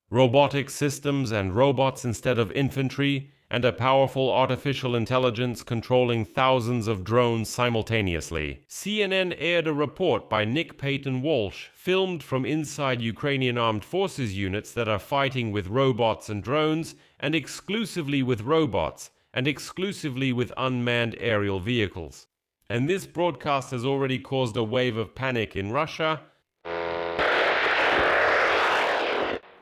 robotic systems and robots instead of infantry, and a powerful artificial intelligence controlling thousands of drones simultaneously. CNN aired a report by Nick Payton Walsh, filmed from inside Ukrainian armed forces units that are fighting with robots and drones, and exclusively with robots, and exclusively with unmanned aerial vehicles. And this broadcast has already caused a wave of panic in Russia.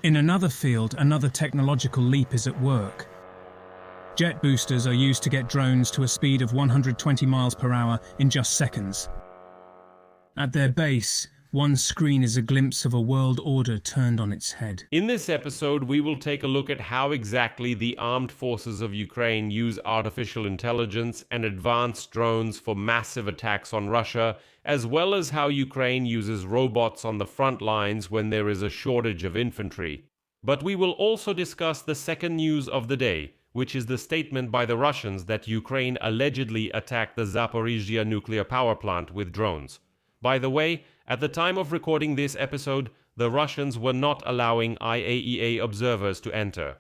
In another field, another technological leap is at work. Jet boosters are used to get drones to a speed of 120 miles per hour in just seconds. At their base, one screen is a glimpse of a world order turned on its head. In this episode, we will take a look at how exactly the armed forces of Ukraine use artificial intelligence and advanced drones for massive attacks on Russia, as well as how Ukraine uses robots on the front lines when there is a shortage of infantry. But we will also discuss the second news of the day, which is the statement by the Russians that Ukraine allegedly attacked the Zaporizhzhia nuclear power plant with drones. By the way, at the time of recording this episode, the Russians were not allowing IAEA observers to enter.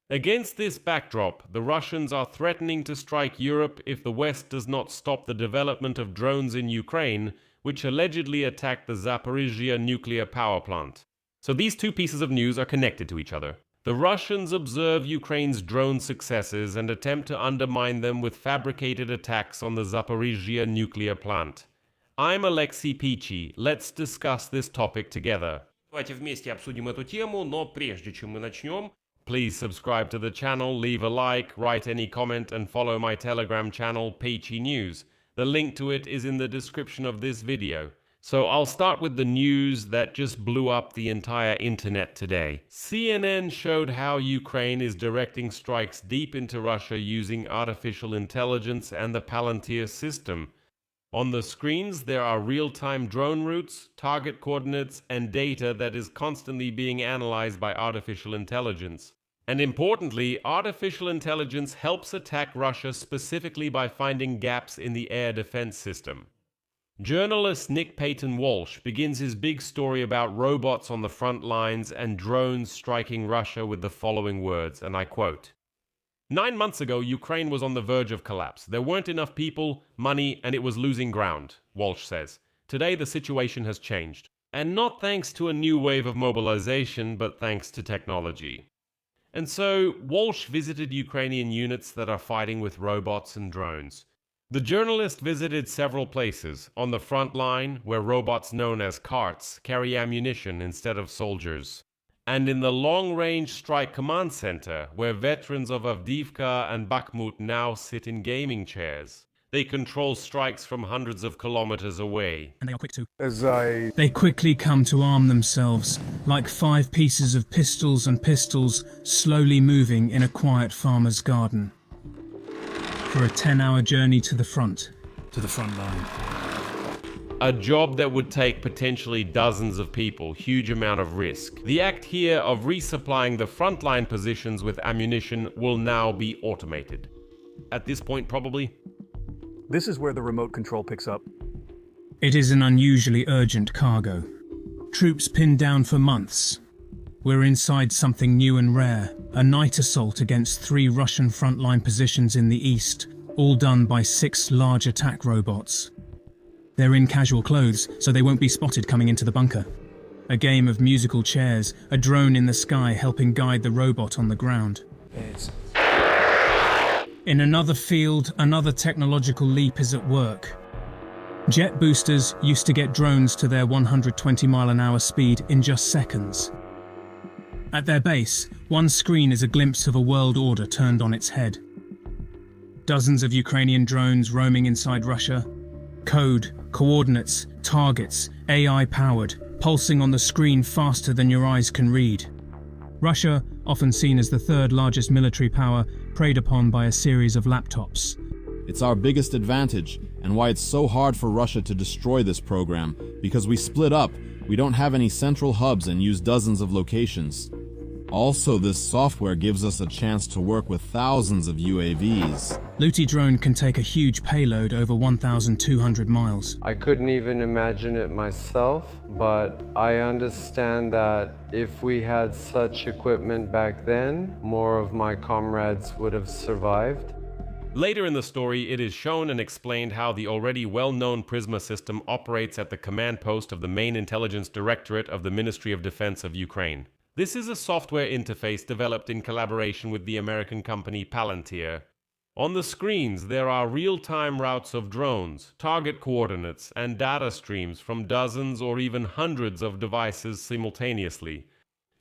Against this backdrop, the Russians are threatening to strike Europe if the West does not stop the development of drones in Ukraine, which allegedly attacked the Zaporizhzhia nuclear power plant. So these two pieces of news are connected to each other. The Russians observe Ukraine's drone successes and attempt to undermine them with fabricated attacks on the Zaporizhzhia nuclear plant. I'm Alexei Pichi. Let's discuss this topic together. Давайте вместе обсудим эту тему, но прежде чем мы начнем, please subscribe to the channel, leave a like, write any comment, and follow my Telegram channel, Pichi News. The link to it is in the description of this video. So I'll start with the news that just blew up the entire internet today. CNN showed how Ukraine is directing strikes deep into Russia using artificial intelligence and the Palantir system. On the screens, there are real-time drone routes, target coordinates, and data that is constantly being analyzed by artificial intelligence. And importantly, artificial intelligence helps attack Russia specifically by finding gaps in the air defense system. Journalist Nick Payton Walsh begins his big story about robots on the front lines and drones striking Russia with the following words, and I quote, "9 months ago, Ukraine was on the verge of collapse. There weren't enough people, money, and it was losing ground," Walsh says. "Today, the situation has changed. And not thanks to a new wave of mobilization, but thanks to technology." And so, Walsh visited Ukrainian units that are fighting with robots and drones. The journalist visited several places, on the front line, where robots known as carts carry ammunition instead of soldiers, and in the long-range strike command center, where veterans of Avdiivka and Bakhmut now sit in gaming chairs. They control strikes from hundreds of kilometers away. And they are quick to. They quickly come to arm themselves, like 5 pieces of pistols and pistols slowly moving in a quiet farmer's garden. For a 10-hour journey to the front line. A job that would take potentially dozens of people, huge amount of risk. The act here of resupplying the frontline positions with ammunition will now be automated. At this point, probably. This is where the remote control picks up. It is an unusually urgent cargo. Troops pinned down for months. We're inside something new and rare, a night assault against 3 Russian frontline positions in the east, all done by 6 large attack robots. They're in casual clothes, so they won't be spotted coming into the bunker. A game of musical chairs, a drone in the sky helping guide the robot on the ground. In another field, another technological leap is at work. Jet boosters used to get drones to their 120-mile-an-hour speed in just seconds. At their base, one screen is a glimpse of a world order turned on its head. Dozens of Ukrainian drones roaming inside Russia. Code, coordinates, targets, AI-powered, pulsing on the screen faster than your eyes can read. Russia, often seen as the 3rd largest military power, preyed upon by a series of laptops. It's our biggest advantage, and why it's so hard for Russia to destroy this program, because we split up, we don't have any central hubs and use dozens of locations. Also, this software gives us a chance to work with thousands of UAVs. Looty drone can take a huge payload over 1,200 miles. I couldn't even imagine it myself, but I understand that if we had such equipment back then, more of my comrades would have survived. Later in the story, it is shown and explained how the already well-known Prisma system operates at the command post of the main intelligence directorate of the Ministry of Defense of Ukraine. This is a software interface developed in collaboration with the American company Palantir. On the screens, there are real-time routes of drones, target coordinates, and data streams from dozens or even hundreds of devices simultaneously.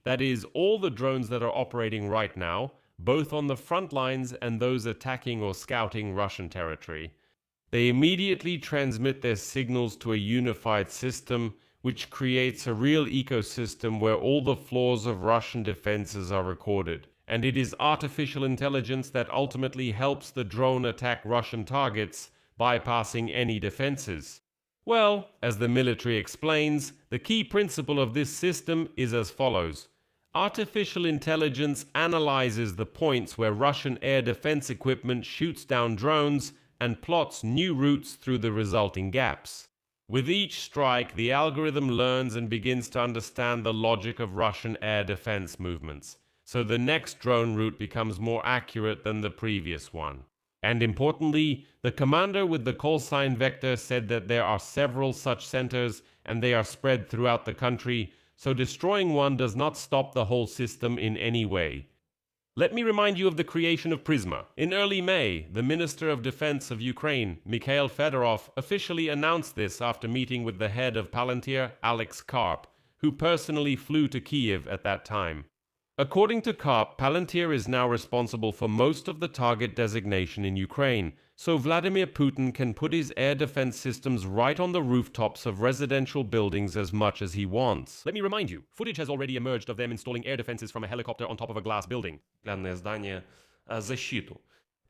That is, all the drones that are operating right now, both on the front lines and those attacking or scouting Russian territory. They immediately transmit their signals to a unified system, which creates a real ecosystem where all the flaws of Russian defenses are recorded. And it is artificial intelligence that ultimately helps the drone attack Russian targets, bypassing any defenses. Well, as the military explains, the key principle of this system is as follows. Artificial intelligence analyzes the points where Russian air defense equipment shoots down drones and plots new routes through the resulting gaps. With each strike, the algorithm learns and begins to understand the logic of Russian air defense movements, so the next drone route becomes more accurate than the previous one. And importantly, the commander with the call sign vector said that there are several such centers and they are spread throughout the country, so destroying one does not stop the whole system in any way. Let me remind you of the creation of Prisma. In early May, the Minister of Defense of Ukraine, Mikhail Fedorov, officially announced this after meeting with the head of Palantir, Alex Karp, who personally flew to Kiev at that time. According to Karp, Palantir is now responsible for most of the target designation in Ukraine, so Vladimir Putin can put his air defense systems right on the rooftops of residential buildings as much as he wants. Let me remind you, footage has already emerged of them installing air defenses from a helicopter on top of a glass building. Защиту.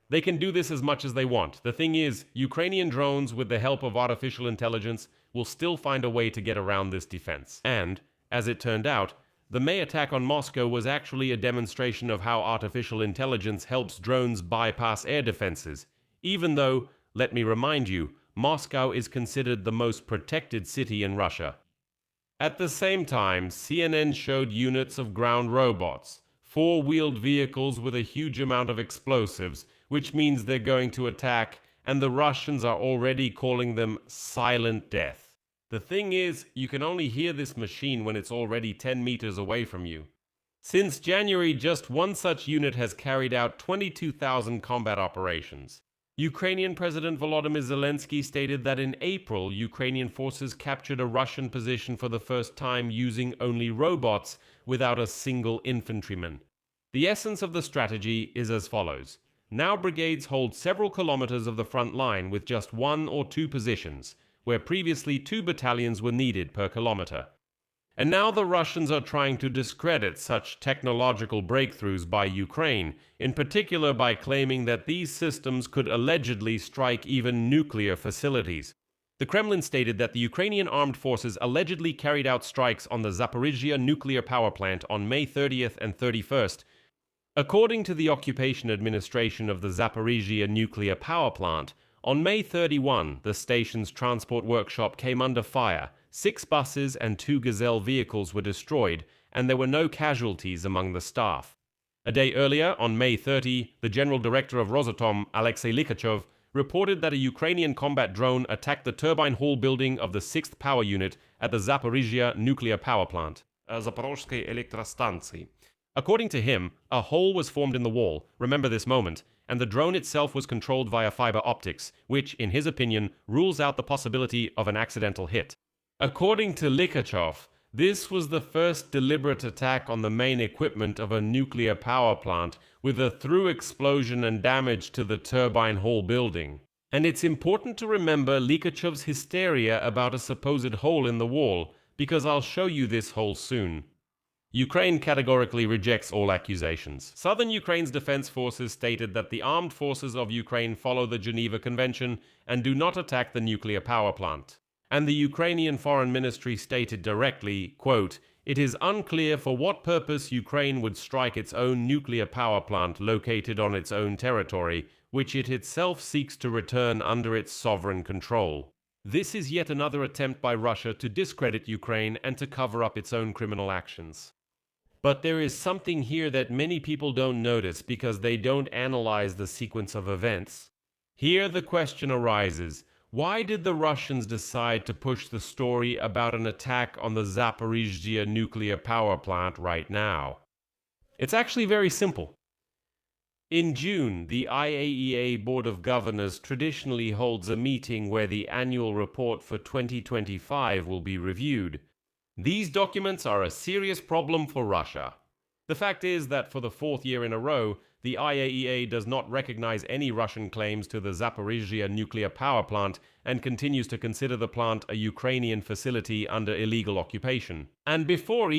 They can do this as much as they want. The thing is, Ukrainian drones, with the help of artificial intelligence, will still find a way to get around this defense. And, as it turned out, the May attack on Moscow was actually a demonstration of how artificial intelligence helps drones bypass air defenses, even though, let me remind you, Moscow is considered the most protected city in Russia. At the same time, CNN showed units of ground robots, four-wheeled vehicles with a huge amount of explosives, which means they're going to attack, and the Russians are already calling them silent death. The thing is, you can only hear this machine when it's already 10 meters away from you. Since January, just one such unit has carried out 22,000 combat operations. Ukrainian President Volodymyr Zelensky stated that in April, Ukrainian forces captured a Russian position for the first time using only robots without a single infantryman. The essence of the strategy is as follows. Now brigades hold several kilometers of the front line with just one or two positions, where previously 2 battalions were needed per kilometer. And now the Russians are trying to discredit such technological breakthroughs by Ukraine, in particular by claiming that these systems could allegedly strike even nuclear facilities. The Kremlin stated that the Ukrainian armed forces allegedly carried out strikes on the Zaporizhzhia nuclear power plant on May 30th and 31st. According to the occupation administration of the Zaporizhzhia nuclear power plant, on May 31, the station's transport workshop came under fire. 6 buses and 2 Gazelle vehicles were destroyed, and there were no casualties among the staff. A day earlier, on May 30, the general director of Rosatom, Alexei Likachov, reported that a Ukrainian combat drone attacked the turbine hall building of the 6th power unit at the Zaporizhzhia nuclear power plant. Запорожской электростанции. According to him, a hole was formed in the wall, remember this moment, and the drone itself was controlled via fiber optics, which, in his opinion, rules out the possibility of an accidental hit. According to Likachov, this was the first deliberate attack on the main equipment of a nuclear power plant, with a through explosion and damage to the turbine hall building. And it's important to remember Likachov's hysteria about a supposed hole in the wall, because I'll show you this hole soon. Ukraine categorically rejects all accusations. Southern Ukraine's defense forces stated that the armed forces of Ukraine follow the Geneva Convention and do not attack the nuclear power plant. And the Ukrainian Foreign Ministry stated directly, quote, it is unclear for what purpose Ukraine would strike its own nuclear power plant located on its own territory, which it itself seeks to return under its sovereign control. This is yet another attempt by Russia to discredit Ukraine and to cover up its own criminal actions. But there is something here that many people don't notice because they don't analyze the sequence of events. Here the question arises, why did the Russians decide to push the story about an attack on the Zaporizhzhia nuclear power plant right now? It's actually very simple. In June, the IAEA Board of Governors traditionally holds a meeting where the annual report for 2025 will be reviewed. These documents are a serious problem for Russia. The fact is that for the fourth year in a row, the IAEA does not recognize any Russian claims to the Zaporizhzhia nuclear power plant and continues to consider the plant a Ukrainian facility under illegal occupation. And before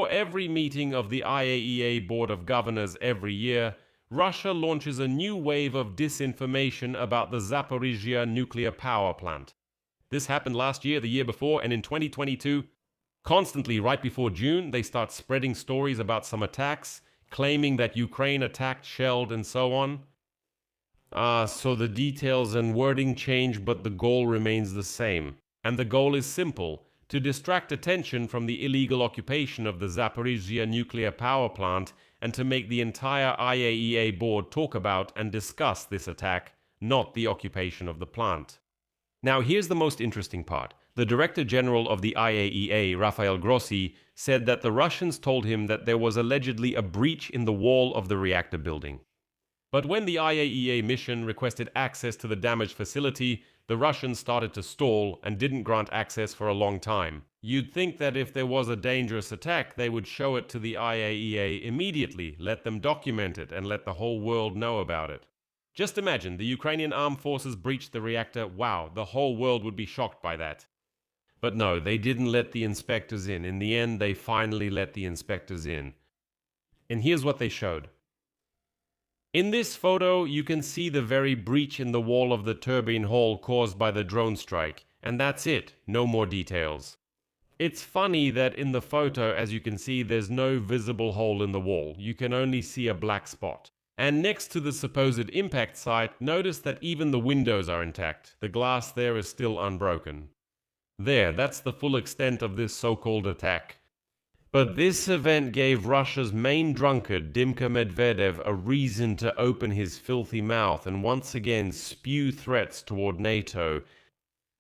every meeting of the IAEA Board of Governors every year, Russia launches a new wave of disinformation about the Zaporizhzhia nuclear power plant. This happened last year, the year before, and in 2022. Constantly, right before June, they start spreading stories about some attacks, claiming that Ukraine attacked, shelled, and so on. So the details and wording change, but the goal remains the same. And the goal is simple: to distract attention from the illegal occupation of the Zaporizhzhia nuclear power plant and to make the entire IAEA board talk about and discuss this attack, not the occupation of the plant. Now, here's the most interesting part. The Director General of the IAEA, Rafael Grossi, said that the Russians told him that there was allegedly a breach in the wall of the reactor building. But when the IAEA mission requested access to the damaged facility, the Russians started to stall and didn't grant access for a long time. You'd think that if there was a dangerous attack, they would show it to the IAEA immediately, let them document it, and let the whole world know about it. Just imagine, the Ukrainian armed forces breached the reactor. Wow, the whole world would be shocked by that. But no, they didn't let the inspectors in. In the end, they finally let the inspectors in. And here's what they showed. In this photo, you can see the very breach in the wall of the turbine hall caused by the drone strike. And that's it, no more details. It's funny that in the photo, as you can see, there's no visible hole in the wall. You can only see a black spot. And next to the supposed impact site, notice that even the windows are intact. The glass there is still unbroken. There, that's the full extent of this so-called attack. But this event gave Russia's main drunkard, Dmytro Medvedev, a reason to open his filthy mouth and once again spew threats toward NATO.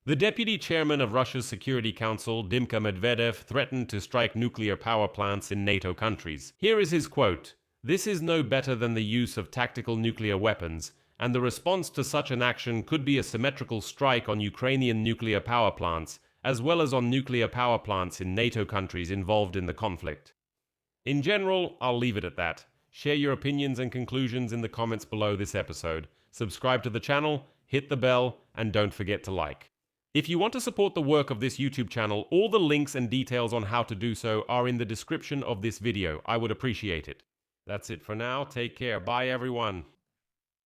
The deputy chairman of Russia's Security Council, Dmytro Medvedev, threatened to strike nuclear power plants in NATO countries. Here is his quote. "This is no better than the use of tactical nuclear weapons, and the response to such an action could be a symmetrical strike on Ukrainian nuclear power plants, as well as on nuclear power plants in NATO countries involved in the conflict." In general, I'll leave it at that. Share your opinions and conclusions in the comments below this episode. Subscribe to the channel, hit the bell, and don't forget to like. If you want to support the work of this YouTube channel, all the links and details on how to do so are in the description of this video. I would appreciate it. That's it for now. Take care. Bye, everyone.